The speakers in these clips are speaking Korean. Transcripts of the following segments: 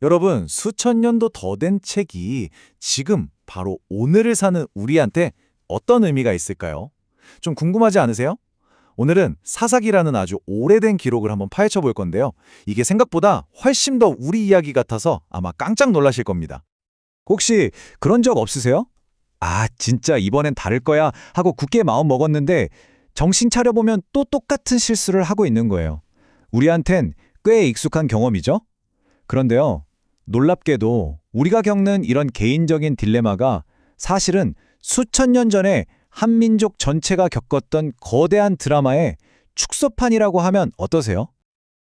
여러분, 수천 년도 더 된 책이 지금 바로 오늘을 사는 우리한테 어떤 의미가 있을까요? 좀 궁금하지 않으세요? 오늘은 사사기라는 아주 오래된 기록을 한번 파헤쳐 볼 건데요. 이게 생각보다 훨씬 더 우리 이야기 같아서 아마 깜짝 놀라실 겁니다. 혹시 그런 적 없으세요? 아, 진짜 이번엔 다를 거야 하고 굳게 마음 먹었는데 정신 차려보면 또 똑같은 실수를 하고 있는 거예요. 우리한텐 꽤 익숙한 경험이죠? 그런데요, 놀랍게도 우리가 겪는 이런 개인적인 딜레마가 사실은 수천 년 전에 한민족 전체가 겪었던 거대한 드라마의 축소판이라고 하면 어떠세요?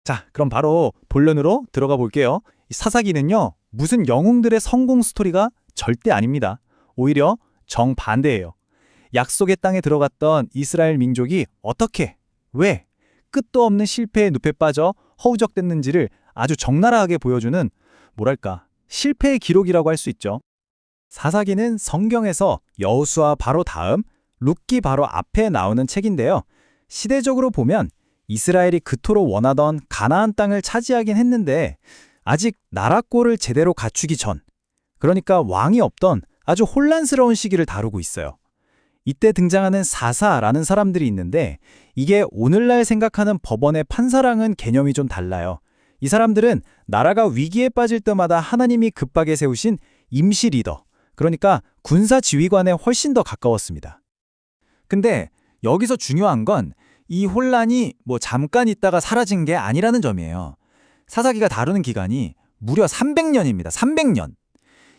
자, 그럼 바로 본론으로 들어가 볼게요. 이 사사기는요, 무슨 영웅들의 성공 스토리가 절대 아닙니다. 오히려 정반대예요. 약속의 땅에 들어갔던 이스라엘 민족이 어떻게, 왜, 끝도 없는 실패의 늪에 빠져 허우적댔는지를 아주 적나라하게 보여주는 뭐랄까, 실패의 기록이라고 할 수 있죠. 사사기는 성경에서 여호수아 바로 다음, 룻기 바로 앞에 나오는 책인데요. 시대적으로 보면 이스라엘이 그토록 원하던 가나안 땅을 차지하긴 했는데 아직 나라꼴을 제대로 갖추기 전, 그러니까 왕이 없던 아주 혼란스러운 시기를 다루고 있어요. 이때 등장하는 사사라는 사람들이 있는데 이게 오늘날 생각하는 법원의 판사랑은 개념이 좀 달라요. 이 사람들은 나라가 위기에 빠질 때마다 하나님이 급하게 세우신 임시 리더, 그러니까 군사 지휘관에 훨씬 더 가까웠습니다. 근데 여기서 중요한 건 이 혼란이 잠깐 있다가 사라진 게 아니라는 점이에요. 사사기가 다루는 기간이 무려 300년입니다. 300년.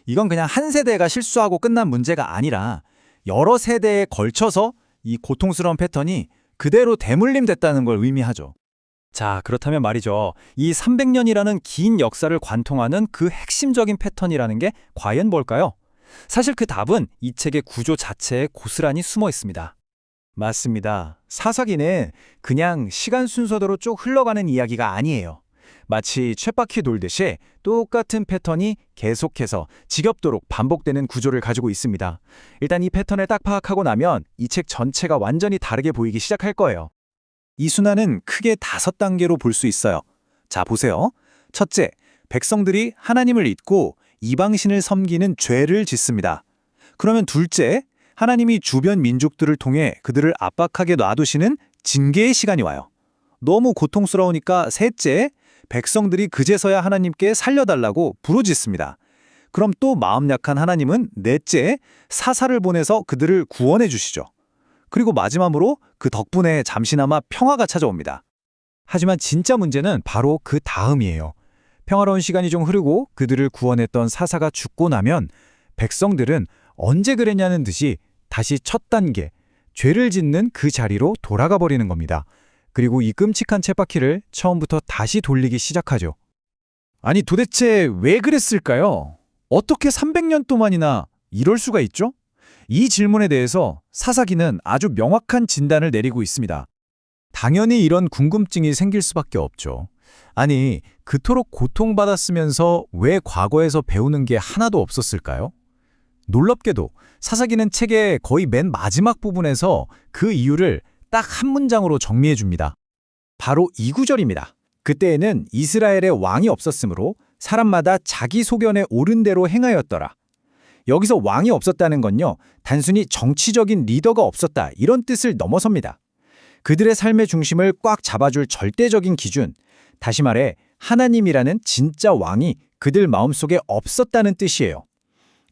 이건 그냥 한 세대가 실수하고 끝난 문제가 아니라 여러 세대에 걸쳐서 이 고통스러운 패턴이 그대로 대물림됐다는 걸 의미하죠. 자, 그렇다면 말이죠. 이 300년이라는 긴 역사를 관통하는 그 핵심적인 패턴이라는 게 과연 뭘까요? 사실 그 답은 이 책의 구조 자체에 고스란히 숨어 있습니다. 맞습니다. 사사기는 그냥 시간 순서대로 쭉 흘러가는 이야기가 아니에요. 마치 쳇바퀴 돌듯이 똑같은 패턴이 계속해서 지겹도록 반복되는 구조를 가지고 있습니다. 일단 이 패턴을 딱 파악하고 나면 이 책 전체가 완전히 다르게 보이기 시작할 거예요. 이 순환은 크게 5단계로 볼 수 있어요. 자, 보세요. 첫째, 백성들이 하나님을 잊고 이방신을 섬기는 죄를 짓습니다. 그러면 둘째, 하나님이 주변 민족들을 통해 그들을 압박하게 놔두시는 징계의 시간이 와요. 너무 고통스러우니까 셋째, 백성들이 그제서야 하나님께 살려달라고 부르짖습니다. 그럼 또 마음 약한 하나님은 넷째, 사사를 보내서 그들을 구원해 주시죠. 그리고 마지막으로 그 덕분에 잠시나마 평화가 찾아옵니다. 하지만 진짜 문제는 바로 그 다음이에요. 평화로운 시간이 좀 흐르고 그들을 구원했던 사사가 죽고 나면 백성들은 언제 그랬냐는 듯이 다시 첫 단계, 죄를 짓는 그 자리로 돌아가 버리는 겁니다. 그리고 이 끔찍한 쳇바퀴를 처음부터 다시 돌리기 시작하죠. 아니 도대체 왜 그랬을까요? 어떻게 300년 동안이나 이럴 수가 있죠? 이 질문에 대해서 사사기는 아주 명확한 진단을 내리고 있습니다. 당연히 이런 궁금증이 생길 수밖에 없죠. 아니, 그토록 고통받았으면서 왜 과거에서 배우는 게 하나도 없었을까요? 놀랍게도 사사기는 책의 거의 맨 마지막 부분에서 그 이유를 딱 한 문장으로 정리해 줍니다. 바로 이 구절입니다. 그때에는 이스라엘의 왕이 없었으므로 사람마다 자기 소견에 옳은 대로 행하였더라. 여기서 왕이 없었다는 건요, 단순히 정치적인 리더가 없었다 이런 뜻을 넘어섭니다. 그들의 삶의 중심을 꽉 잡아줄 절대적인 기준, 다시 말해 하나님이라는 진짜 왕이 그들 마음속에 없었다는 뜻이에요.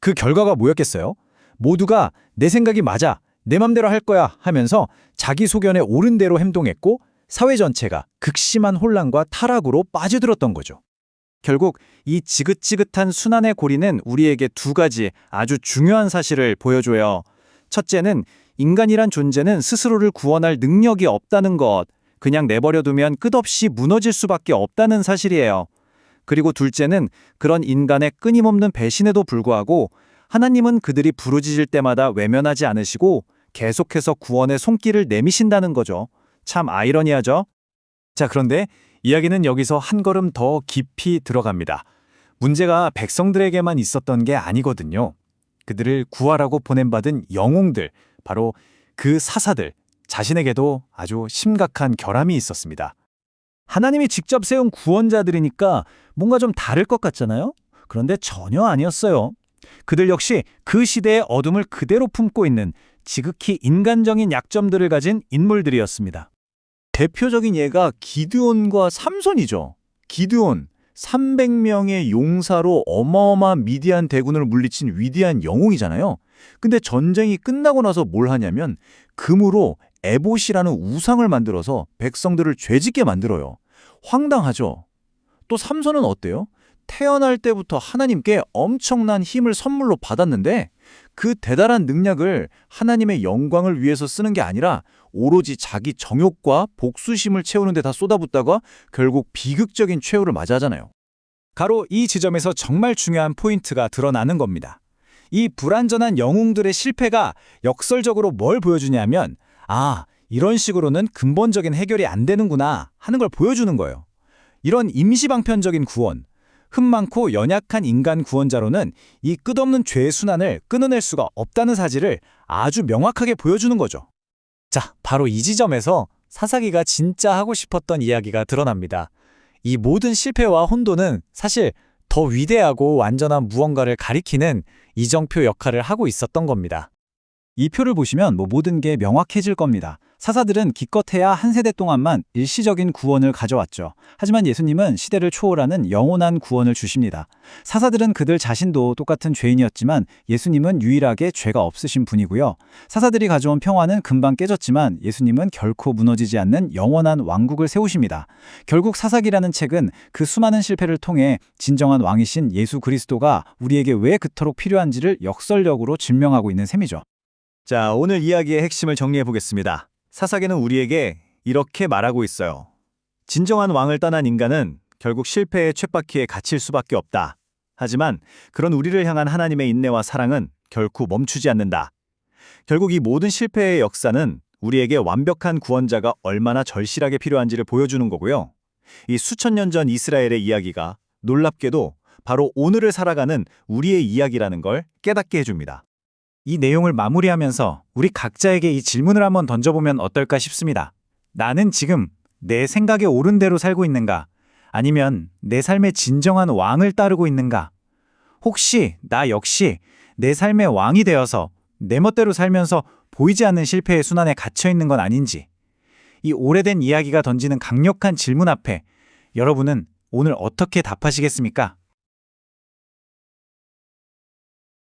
그 결과가 뭐였겠어요? 모두가 내 생각이 맞아, 내 맘대로 할 거야 하면서 자기 소견에 옳은 대로 행동했고 사회 전체가 극심한 혼란과 타락으로 빠져들었던 거죠. 결국 이 지긋지긋한 순환의 고리는 우리에게 두 가지 아주 중요한 사실을 보여줘요. 첫째는 인간이란 존재는 스스로를 구원할 능력이 없다는 것, 그냥 내버려두면 끝없이 무너질 수밖에 없다는 사실이에요. 그리고 둘째는 그런 인간의 끊임없는 배신에도 불구하고 하나님은 그들이 부르짖을 때마다 외면하지 않으시고 계속해서 구원의 손길을 내미신다는 거죠. 참 아이러니하죠? 자, 그런데 이야기는 여기서 한 걸음 더 깊이 들어갑니다. 문제가 백성들에게만 있었던 게 아니거든요. 그들을 구하라고 보냄받은 영웅들, 바로 그 사사들 자신에게도 아주 심각한 결함이 있었습니다. 하나님이 직접 세운 구원자들이니까 뭔가 좀 다를 것 같잖아요? 그런데 전혀 아니었어요. 그들 역시 그 시대의 어둠을 그대로 품고 있는 지극히 인간적인 약점들을 가진 인물들이었습니다. 대표적인 예가 기드온과 삼손이죠. 기드온, 300명의 용사로 어마어마한 미디안 대군을 물리친 위대한 영웅이잖아요. 근데 전쟁이 끝나고 나서 뭘 하냐면 금으로 에봇이라는 우상을 만들어서 백성들을 죄짓게 만들어요. 황당하죠? 또 삼손은 어때요? 태어날 때부터 하나님께 엄청난 힘을 선물로 받았는데 그 대단한 능력을 하나님의 영광을 위해서 쓰는 게 아니라 오로지 자기 정욕과 복수심을 채우는 데 다 쏟아붓다가 결국 비극적인 최후를 맞이하잖아요. 바로 이 지점에서 정말 중요한 포인트가 드러나는 겁니다. 이 불완전한 영웅들의 실패가 역설적으로 뭘 보여주냐면 이런 식으로는 근본적인 해결이 안 되는구나 하는 걸 보여주는 거예요. 이런 임시방편적인 구원, 흠 많고 연약한 인간 구원자로는 이 끝없는 죄의 순환을 끊어낼 수가 없다는 사실을 아주 명확하게 보여주는 거죠. 자, 바로 이 지점에서 사사기가 진짜 하고 싶었던 이야기가 드러납니다. 이 모든 실패와 혼돈은 사실 더 위대하고 완전한 무언가를 가리키는 이정표 역할을 하고 있었던 겁니다. 이 표를 보시면 모든 게 명확해질 겁니다. 사사들은 기껏해야 한 세대 동안만 일시적인 구원을 가져왔죠. 하지만 예수님은 시대를 초월하는 영원한 구원을 주십니다. 사사들은 그들 자신도 똑같은 죄인이었지만 예수님은 유일하게 죄가 없으신 분이고요. 사사들이 가져온 평화는 금방 깨졌지만 예수님은 결코 무너지지 않는 영원한 왕국을 세우십니다. 결국 사사기라는 책은 그 수많은 실패를 통해 진정한 왕이신 예수 그리스도가 우리에게 왜 그토록 필요한지를 역설적으로 증명하고 있는 셈이죠. 자, 오늘 이야기의 핵심을 정리해 보겠습니다. 사사기는 우리에게 이렇게 말하고 있어요. 진정한 왕을 떠난 인간은 결국 실패의 쳇바퀴에 갇힐 수밖에 없다. 하지만 그런 우리를 향한 하나님의 인내와 사랑은 결코 멈추지 않는다. 결국 이 모든 실패의 역사는 우리에게 완벽한 구원자가 얼마나 절실하게 필요한지를 보여주는 거고요. 이 수천 년 전 이스라엘의 이야기가 놀랍게도 바로 오늘을 살아가는 우리의 이야기라는 걸 깨닫게 해줍니다. 이 내용을 마무리하면서 우리 각자에게 이 질문을 한번 던져보면 어떨까 싶습니다. 나는 지금 내 생각에 옳은 대로 살고 있는가? 아니면 내 삶의 진정한 왕을 따르고 있는가? 혹시 나 역시 내 삶의 왕이 되어서 내 멋대로 살면서 보이지 않는 실패의 순환에 갇혀 있는 건 아닌지? 이 오래된 이야기가 던지는 강력한 질문 앞에 여러분은 오늘 어떻게 답하시겠습니까?